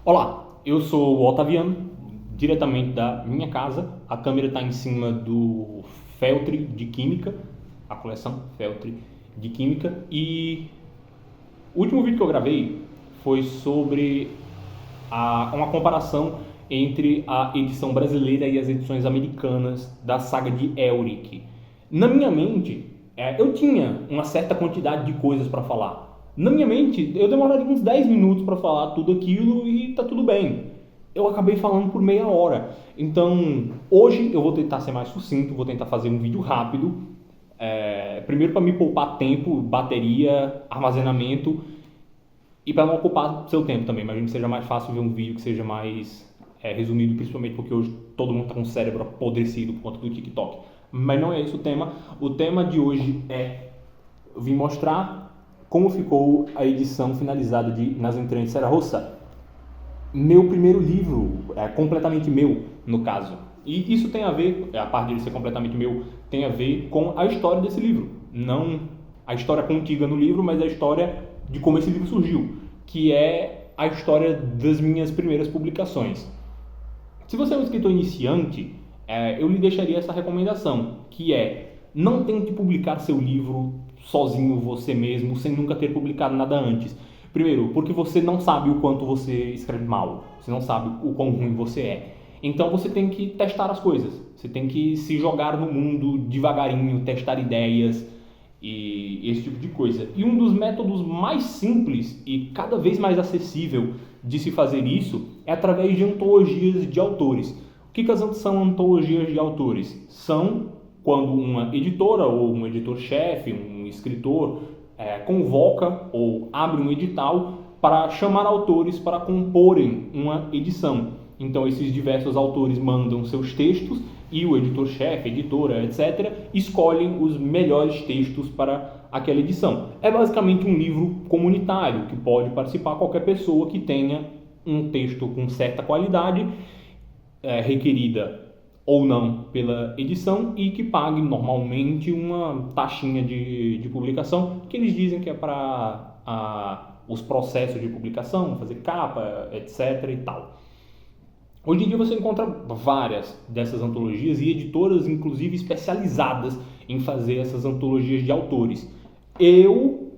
Olá, eu sou o Otaviano, diretamente da minha casa. A câmera está em cima do feltre de Química, a coleção feltre de Química. E o último vídeo que eu gravei foi sobre uma comparação entre a edição brasileira e as edições americanas da saga de Elric. Na minha mente, eu tinha uma certa quantidade de coisas para falar. Na minha mente, eu demoraria uns 10 minutos para falar tudo aquilo e tá tudo bem. Eu acabei falando por meia hora. Então, hoje eu vou tentar ser mais sucinto, vou tentar fazer um vídeo rápido. Primeiro para me poupar tempo, bateria, armazenamento e para não ocupar seu tempo também. Imagino que seja mais fácil ver um vídeo que seja mais resumido, principalmente porque hoje todo mundo está com o cérebro apodrecido por conta do TikTok. Mas não é esse o tema. O tema de hoje eu vim mostrar como ficou a edição finalizada de Nas Entranhas de Saragossa. Meu primeiro livro, completamente meu, no caso. E isso tem a ver, a parte de ser completamente meu, tem a ver com a história desse livro. Não a história contida no livro, mas a história de como esse livro surgiu, que é a história das minhas primeiras publicações. Se você é um escritor iniciante, eu lhe deixaria essa recomendação, que é: não tente publicar seu livro sozinho, você mesmo, sem nunca ter publicado nada antes. Primeiro, porque você não sabe o quanto você escreve mal, você não sabe o quão ruim você é. Então você tem que testar as coisas, você tem que se jogar no mundo devagarinho, testar ideias e esse tipo de coisa. E um dos métodos mais simples e cada vez mais acessível de se fazer isso é através de antologias de autores. O que são antologias de autores? São quando uma editora ou um editor-chefe, um escritor, convoca ou abre um edital para chamar autores para comporem uma edição. Então esses diversos autores mandam seus textos e o editor-chefe, editora, etc., escolhem os melhores textos para aquela edição. É basicamente um livro comunitário que pode participar qualquer pessoa que tenha um texto com certa qualidade, requerida ou não pela edição, e que pague normalmente uma taxinha de publicação, que eles dizem que é para os processos de publicação, fazer capa, etc. e tal. Hoje em dia você encontra várias dessas antologias e editoras, inclusive, especializadas em fazer essas antologias de autores. Eu,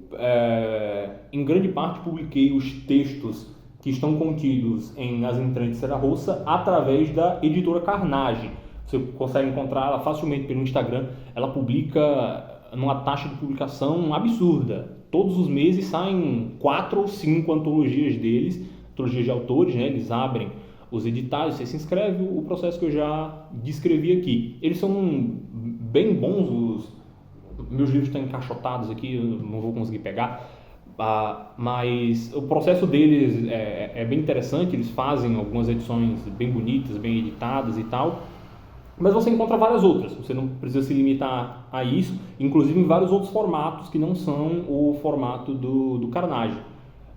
em grande parte, publiquei os textos que estão contidos em Nas Entranhas de Saragossa através da editora Carnage. Você consegue encontrar ela facilmente pelo Instagram. Ela publica numa taxa de publicação absurda. Todos os meses saem 4 ou 5 antologias deles, antologias de autores, né? Eles abrem os editais, você se inscreve, o processo que eu já descrevi aqui. Eles são bem bons, meus livros estão encaixotados aqui, eu não vou conseguir pegar, mas o processo deles é bem interessante. Eles fazem algumas edições bem bonitas, bem editadas e tal, mas você encontra várias outras, você não precisa se limitar a isso, inclusive em vários outros formatos que não são o formato do Carnage.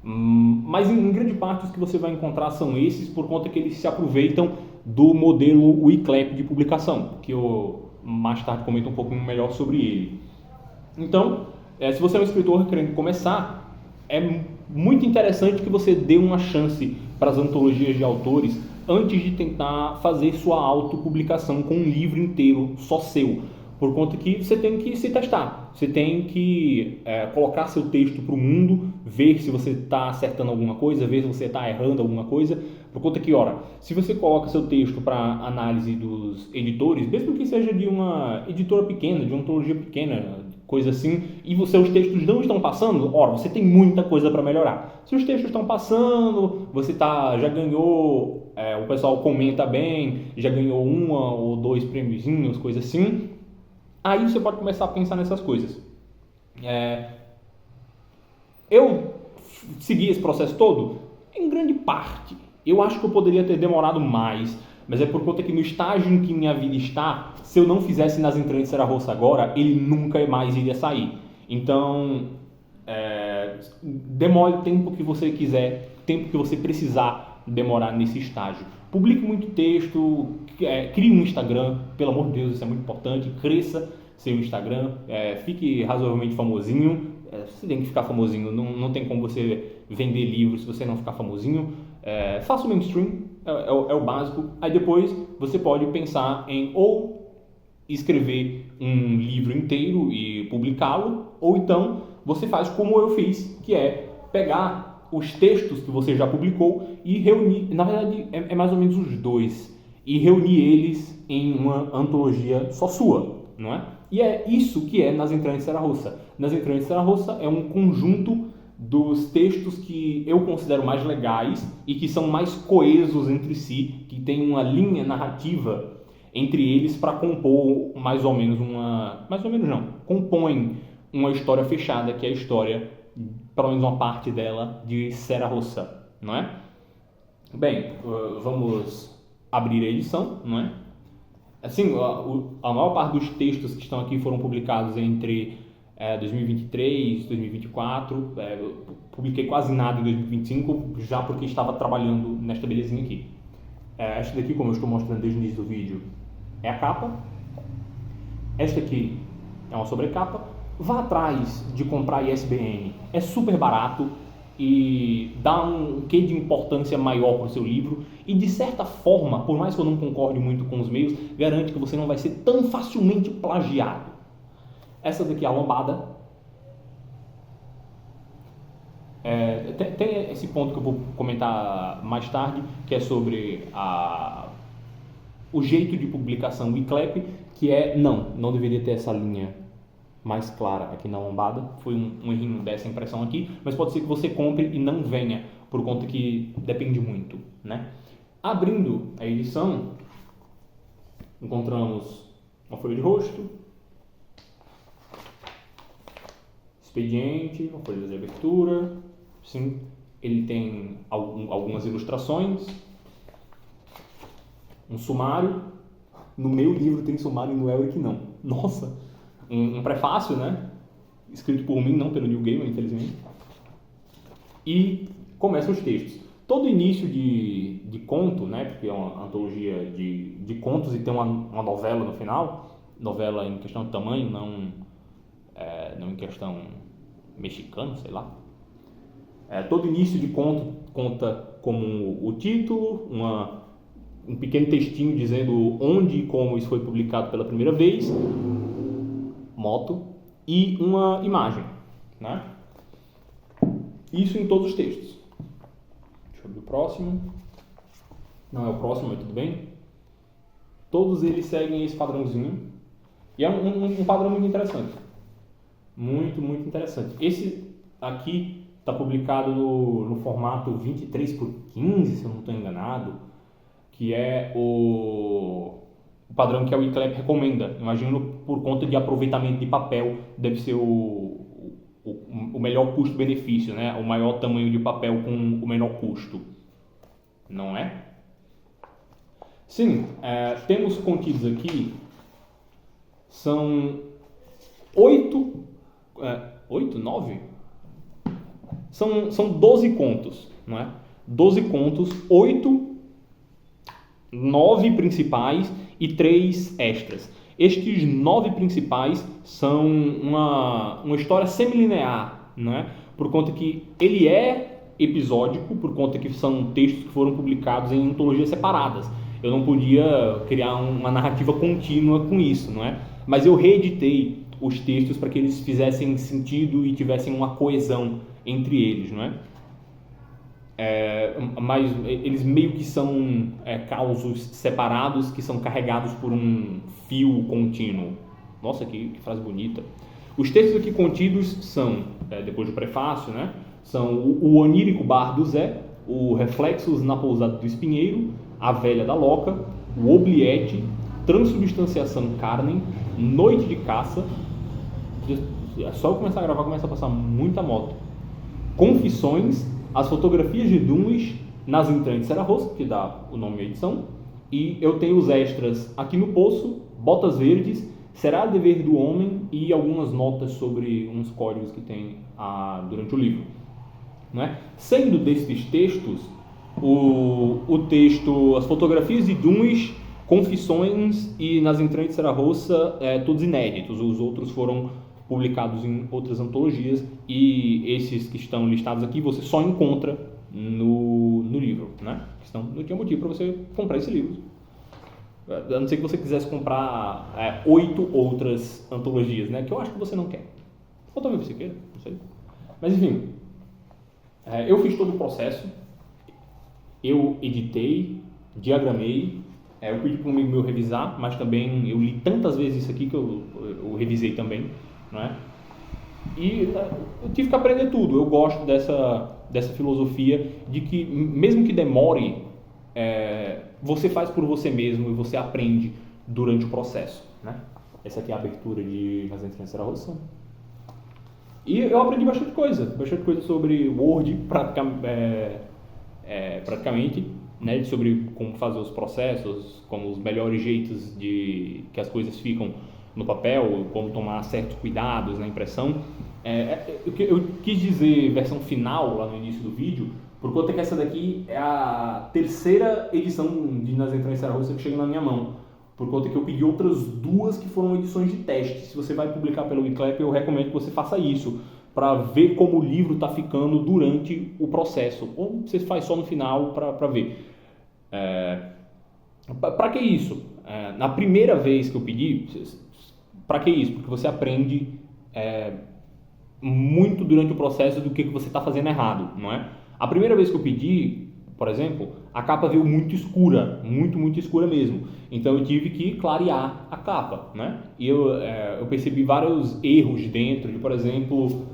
Mas em grande parte os que você vai encontrar são esses, por conta que eles se aproveitam do modelo Wiclap de publicação, que eu mais tarde comento um pouco melhor sobre ele. Então, se você é um escritor querendo começar, é muito interessante que você dê uma chance para as antologias de autores antes de tentar fazer sua autopublicação com um livro inteiro só seu, por conta que você tem que se testar, você tem que colocar seu texto para o mundo, ver se você está acertando alguma coisa, ver se você está errando alguma coisa, por conta que, ora, se você coloca seu texto para análise dos editores, mesmo que seja de uma editora pequena, de uma antologia pequena, coisa assim, e os seus textos não estão passando, ora, você tem muita coisa para melhorar. Se os textos estão passando, você já ganhou, o pessoal comenta bem, já ganhou 1 ou 2 prêmiozinhos, coisa assim, aí você pode começar a pensar nessas coisas. Eu segui esse processo todo? Em grande parte. Eu acho que eu poderia ter demorado mais, mas é por conta que no estágio em que minha vida está, se eu não fizesse Nas Entranhas de Saragossa agora, ele nunca mais iria sair. Então, demore o tempo que você quiser, tempo que você precisar demorar nesse estágio. Publique muito texto, crie um Instagram, pelo amor de Deus, isso é muito importante, cresça seu Instagram, fique razoavelmente famosinho. Você tem que ficar famosinho, não tem como você vender livros se você não ficar famosinho. Faça o mainstream, é o básico. Aí depois você pode pensar em ou escrever um livro inteiro e publicá-lo, ou então você faz como eu fiz, que é pegar os textos que você já publicou e reunir, na verdade é mais ou menos os dois, e reunir eles em uma antologia só sua, não é? E é isso que é Nas Entranhas de Saragossa. Nas Entranhas de Saragossa é um conjunto dos textos que eu considero mais legais e que são mais coesos entre si, que tem uma linha narrativa entre eles para compor mais ou menos compõem uma história fechada, que é a história, pelo menos uma parte dela, de Saragossa, não é? Bem, vamos abrir a edição, não é? Assim, a maior parte dos textos que estão aqui foram publicados entre 2023, 2024, publiquei quase nada em 2025, já porque estava trabalhando nesta belezinha aqui. Esta daqui, como eu estou mostrando desde o início do vídeo, é a capa. Esta aqui é uma sobrecapa. Vá atrás de comprar ISBN, é super barato e dá um quê de importância maior para o seu livro e, de certa forma, por mais que eu não concorde muito com os meios, garante que você não vai ser tão facilmente plagiado. Essa daqui é a lombada. Tem esse ponto que eu vou comentar mais tarde, que é sobre o jeito de publicação Wiclap, que não deveria ter essa linha mais clara aqui na lombada. Foi um errinho dessa impressão aqui, mas pode ser que você compre e não venha, por conta que depende muito, né? Abrindo a edição, encontramos uma folha de rosto, expediente, uma folha de abertura. Sim, ele tem algumas ilustrações, um sumário. No meu livro tem sumário e no Elric não. Nossa! Um prefácio, né? Escrito por mim, não pelo Neil Gaiman, infelizmente. E começam os textos. Todo início de conto, né? Porque é uma antologia de contos e tem uma novela no final. Novela em questão de tamanho, não em questão mexicana, sei lá. Todo início de conto conta como o título, um pequeno textinho dizendo onde e como isso foi publicado pela primeira vez, moto, e uma imagem, né? Isso em todos os textos. Deixa eu ver o próximo. Não é o próximo, mas tudo bem. Todos eles seguem esse padrãozinho. E é um padrão muito interessante. Muito, muito interessante. Esse aqui está publicado no formato 23x15, se eu não estou enganado, que é o padrão que a Wiclap recomenda. Imagino por conta de aproveitamento de papel, deve ser o melhor custo-benefício, né? O maior tamanho de papel com o menor custo, não é? Sim, temos contidos aqui, são 9? São 12 contos, não é? 12 contos, 9 principais e 3 extras. Estes 9 principais são uma história semilinear, né? Por conta que ele é episódico, por conta que são textos que foram publicados em antologias separadas. Eu não podia criar uma narrativa contínua com isso, não é? Mas eu reeditei os textos para que eles fizessem sentido e tivessem uma coesão entre eles, não é? Mas eles meio que são causos separados que são carregados por um fio contínuo. Nossa, que frase bonita. Os textos aqui contidos são, depois do prefácio, né, são o Onírico Bar do Zé, o Reflexos na Pousada do Espinheiro, A Velha da Loca, o Obliette, Transubstanciação Carnem, Noite de Caça. Só eu começar a gravar começa a passar muita moto. Confissões, As Fotografias de Dumas, Nas Entranhas de Saragossa, que dá o nome à edição, e eu tenho os extras Aqui no Poço, Botas Verdes, Será Dever do Homem e algumas notas sobre uns códigos que tem durante o livro, não é? Sendo desses textos, o texto As Fotografias de Dumas, Confissões e Nas Entranhas de Saragossa, todos inéditos. Os outros foram publicados em outras antologias e esses que estão listados aqui você só encontra no livro. né? Senão não tinha motivo para você comprar esse livro. A não ser que você quisesse comprar 8 outras antologias, né? Que eu acho que você não quer. Ou talvez você queira, não sei. Mas enfim, eu fiz todo o processo, eu editei, diagramei, eu pedi para um amigo meu revisar, mas também eu li tantas vezes isso aqui que eu revisei também, não é? E eu tive que aprender tudo. Eu gosto dessa filosofia de que, mesmo que demore, você faz por você mesmo e você aprende durante o processo, né? Essa aqui é a abertura de Nas Entrelinhas da Roça. E eu aprendi bastante coisa sobre Word praticamente, né? Sobre como fazer os processos, como os melhores jeitos de que as coisas ficam no papel, como tomar certos cuidados na impressão. Eu quis dizer versão final lá no início do vídeo, por conta que essa daqui é a terceira edição de Nas Entrelinhas da Roça que chega na minha mão, por conta que eu pedi outras 2 que foram edições de teste. Se você vai publicar pelo Wiclap, eu recomendo que você faça isso, para ver como o livro está ficando durante o processo, ou você faz só no final para ver. Para que isso? Na primeira vez que eu pedi, para que isso? Porque você aprende muito durante o processo do que você está fazendo errado, não é? A primeira vez que eu pedi, por exemplo, a capa veio muito escura, muito escura mesmo. Então eu tive que clarear a capa, né? E eu percebi vários erros dentro, de, por exemplo,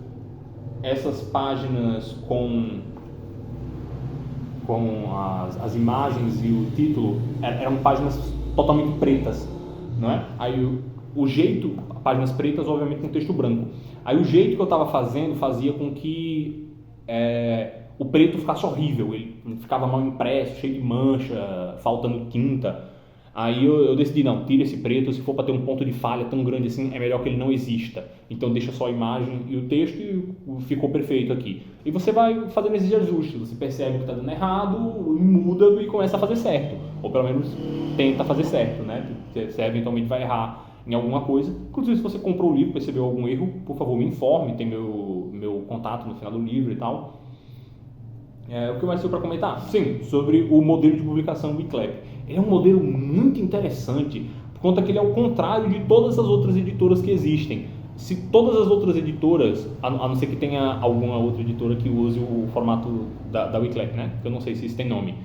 essas páginas com as imagens e o título eram páginas totalmente pretas, não é? Aí o jeito, páginas pretas obviamente com texto branco. Aí o jeito que eu estava fazendo fazia com que o preto ficasse horrível, ele ficava mal impresso, cheio de mancha, faltando tinta. Aí eu decidi, não, tira esse preto, se for para ter um ponto de falha tão grande assim, é melhor que ele não exista. Então deixa só a imagem e o texto e ficou perfeito aqui. E você vai fazendo esses ajustes, você percebe que está dando errado, muda e começa a fazer certo. Ou pelo menos tenta fazer certo, né? Você eventualmente vai errar em alguma coisa. Inclusive, se você comprou o livro, percebeu algum erro, por favor me informe, tem meu contato no final do livro e tal. O que mais tem para comentar? Sim, sobre o modelo de publicação Wiclap. Ele é um modelo muito interessante, por conta que ele é o contrário de todas as outras editoras que existem. Se todas as outras editoras, a não ser que tenha alguma outra editora que use o formato da Wiclap, né? Que eu não sei se isso tem nome.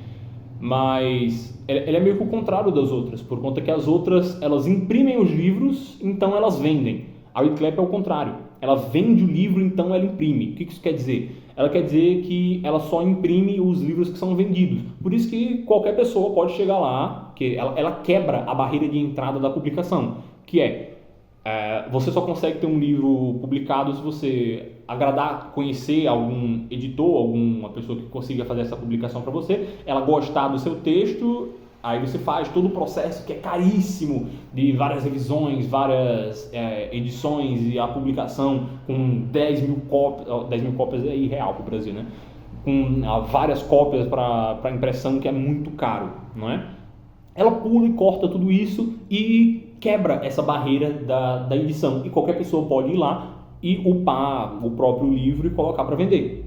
Mas ele é meio que o contrário das outras, por conta que as outras, elas imprimem os livros, então elas vendem. A Wiclap é o contrário. Ela vende o livro, então ela imprime. O que isso quer dizer? Ela quer dizer que ela só imprime os livros que são vendidos. Por isso que qualquer pessoa pode chegar lá, que ela quebra a barreira de entrada da publicação, que você só consegue ter um livro publicado se você agradar, conhecer algum editor, alguma pessoa que consiga fazer essa publicação para você, ela gostar do seu texto, aí você faz todo o processo que é caríssimo, de várias revisões, várias edições e a publicação com 10 mil cópias é irreal para o Brasil, né? Com várias cópias para impressão, que é muito caro, não é? Ela pula e corta tudo isso e quebra essa barreira da edição, e qualquer pessoa pode ir lá e upar o próprio livro e colocar para vender.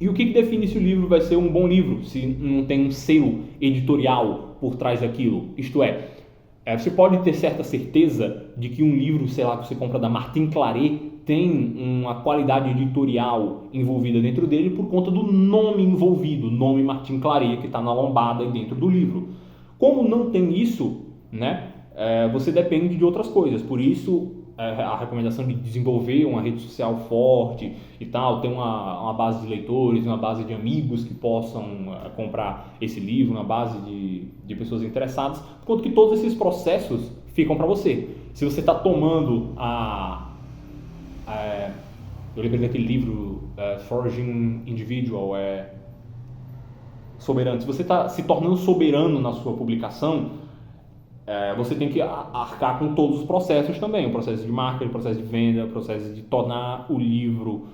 E o que define se o livro vai ser um bom livro, se não tem um selo editorial por trás daquilo? Isto você pode ter certa certeza de que um livro, sei lá, que você compra da Martin Claret, tem uma qualidade editorial envolvida dentro dele por conta do nome envolvido, nome Martin Claret, que está na lombada e dentro do livro. Como não tem isso, né, você depende de outras coisas. Por isso, a recomendação de desenvolver uma rede social forte e tal, ter uma base de leitores, uma base de amigos que possam comprar esse livro, uma base de pessoas interessadas, por conta que todos esses processos ficam para você. Se você está tomando eu lembrei daquele livro Forging Individual, soberano. Se você está se tornando soberano na sua publicação, você tem que arcar com todos os processos também, o processo de marketing, o processo de venda, o processo de tornar o livro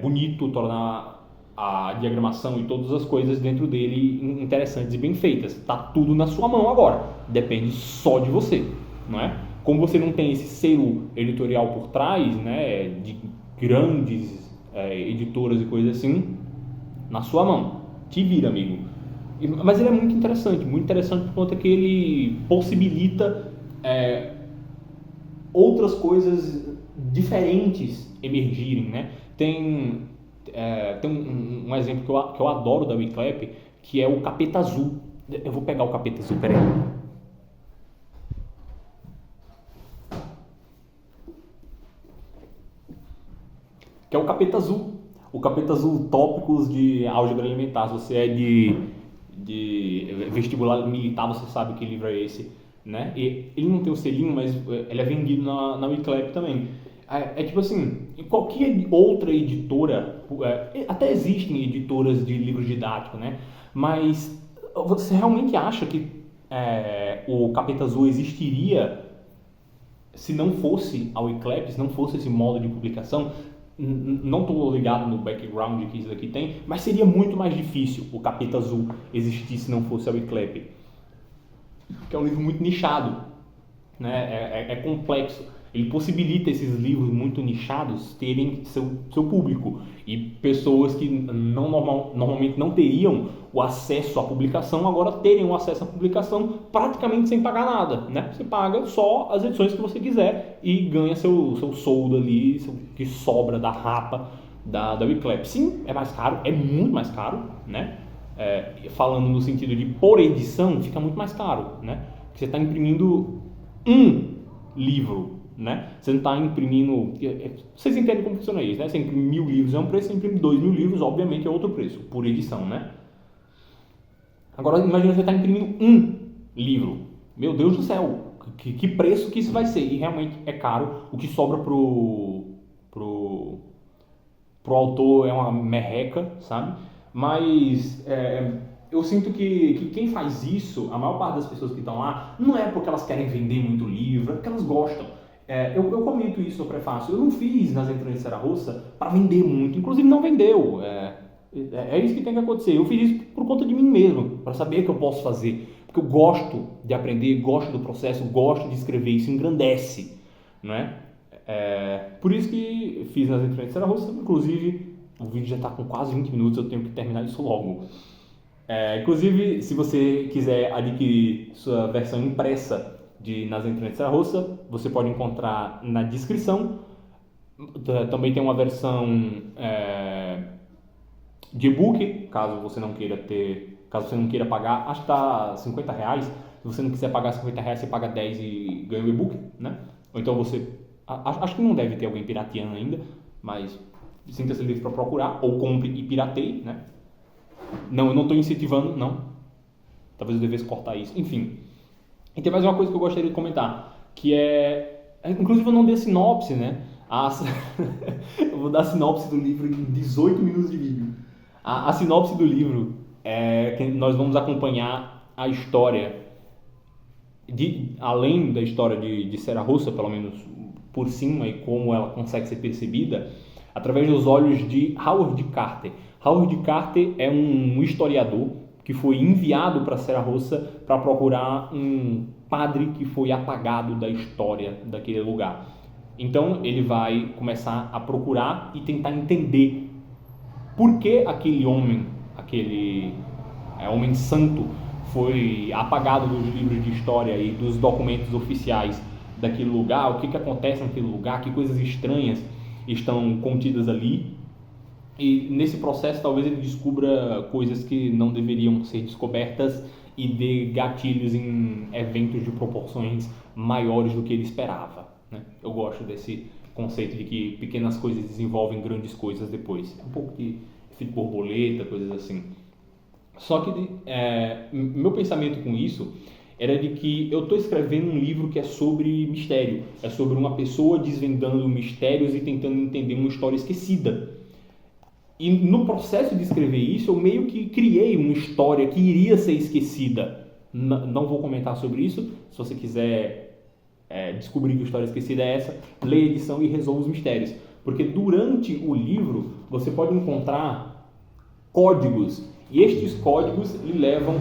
bonito, tornar a diagramação e todas as coisas dentro dele interessantes e bem feitas. Está tudo na sua mão agora, depende só de você, não é? Como você não tem esse selo editorial por trás, né, de grandes editoras e coisas assim, na sua mão, te vira, amigo. Mas ele é muito interessante por conta que ele possibilita outras coisas diferentes emergirem, né? Tem um exemplo que eu adoro da Wiclap, que é o Capeta Azul. Eu vou pegar o Capeta Azul, peraí. Que é o Capeta Azul. O Capeta Azul, tópicos de álgebra elementar. Se você é de vestibular militar, você sabe que livro é esse, né? E ele não tem o selinho, mas ele é vendido na Wiclap também. É tipo assim, em qualquer outra editora, até existem editoras de livros didáticos, né? Mas você realmente acha que o Capeta Azul existiria se não fosse a Wiclap, se não fosse esse modo de publicação? Não estou ligado no background que isso aqui tem, mas seria muito mais difícil o Capeta Azul existir se não fosse a Wiclap. Que é um livro muito nichado, né? É complexo. Ele possibilita esses livros muito nichados terem seu público e pessoas que normalmente não teriam o acesso à publicação agora terem o acesso à publicação praticamente sem pagar nada, né? Você paga só as edições que você quiser e ganha seu soldo ali, que sobra da rapa da Wiclap. Sim, é mais caro, é muito mais caro, né? Falando no sentido de por edição, fica muito mais caro, né? Porque você está imprimindo um livro, né? Você não está imprimindo... Vocês entendem como funciona isso, né? Você imprime 1.000 livros é um preço, você imprime 2.000 livros, obviamente é outro preço, por edição, né? Agora, imagina você está imprimindo um livro. Meu Deus do céu, que preço que isso vai ser? E realmente é caro. O que sobra pro autor é uma merreca, sabe? Mas eu sinto que quem faz isso, a maior parte das pessoas que estão lá, não é porque elas querem vender muito livro, é porque elas gostam. Eu comento isso no prefácio. Eu não fiz nas entranhas de Saragossa para vender muito, inclusive não vendeu. É isso que tem que acontecer. Eu fiz isso por conta de mim mesmo, para saber o que eu posso fazer. Porque eu gosto de aprender, gosto do processo, gosto de escrever, isso engrandece, não é? Por isso que fiz nas entranhas de Saragossa. Inclusive, o vídeo já está com quase 20 minutos, eu tenho que terminar isso logo. Inclusive, se você quiser adquirir sua versão impressa de Nas Entranhas de Saragossa, você pode encontrar na descrição. Também tem uma versão de e-book, caso você não queira pagar, acho que está R$50. Se você não quiser pagar R$50, você paga 10 e ganha o e-book, né? Ou então você... Acho que não deve ter alguém pirateando ainda, mas sinta-se livre para procurar, ou compre e pirateie, né? Não, eu não estou incentivando, não. Talvez eu devesse cortar isso. Enfim. E tem mais uma coisa que eu gostaria de comentar, que inclusive eu não dei sinopse, né? Eu vou dar a sinopse do livro em 18 minutos de vídeo. A sinopse do livro é que nós vamos acompanhar a história, além da história de Saragossa, pelo menos por cima, e como ela consegue ser percebida, através dos olhos de Howard Carter. Howard Carter é um historiador que foi enviado para Saragossa para procurar um padre que foi apagado da história daquele lugar. Então ele vai começar a procurar e tentar entender por que aquele homem santo, foi apagado dos livros de história e dos documentos oficiais daquele lugar, o que acontece naquele lugar, que coisas estranhas estão contidas ali. E nesse processo talvez ele descubra coisas que não deveriam ser descobertas e dê gatilhos em eventos de proporções maiores do que ele esperava, né? Eu gosto desse conceito de que pequenas coisas desenvolvem grandes coisas depois. É um pouco de efeito borboleta, coisas assim. Só que meu pensamento com isso era de que eu estou escrevendo um livro que é sobre mistério. É sobre uma pessoa desvendando mistérios e tentando entender uma história esquecida. E no processo de escrever isso, eu meio que criei uma história que iria ser esquecida. Não vou comentar sobre isso. Se você quiser descobrir que história esquecida é essa, leia a edição e resolva os mistérios. Porque durante o livro, você pode encontrar códigos. E estes códigos lhe levam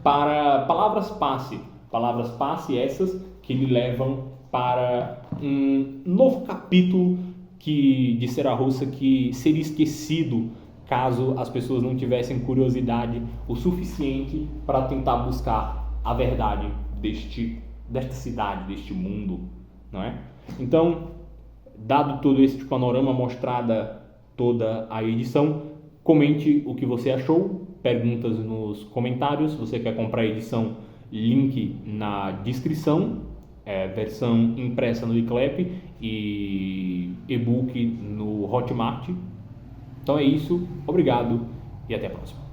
para palavras passe essas que lhe levam para um novo capítulo de Saragossa que seria esquecido caso as pessoas não tivessem curiosidade o suficiente para tentar buscar a verdade desta cidade, deste mundo, não é? Então, dado todo este panorama, mostrada toda a edição, comente o que você achou, perguntas nos comentários. Se você quer comprar a edição, link na descrição, versão impressa no iClap e e-book no Hotmart. Então é isso, obrigado e até a próxima.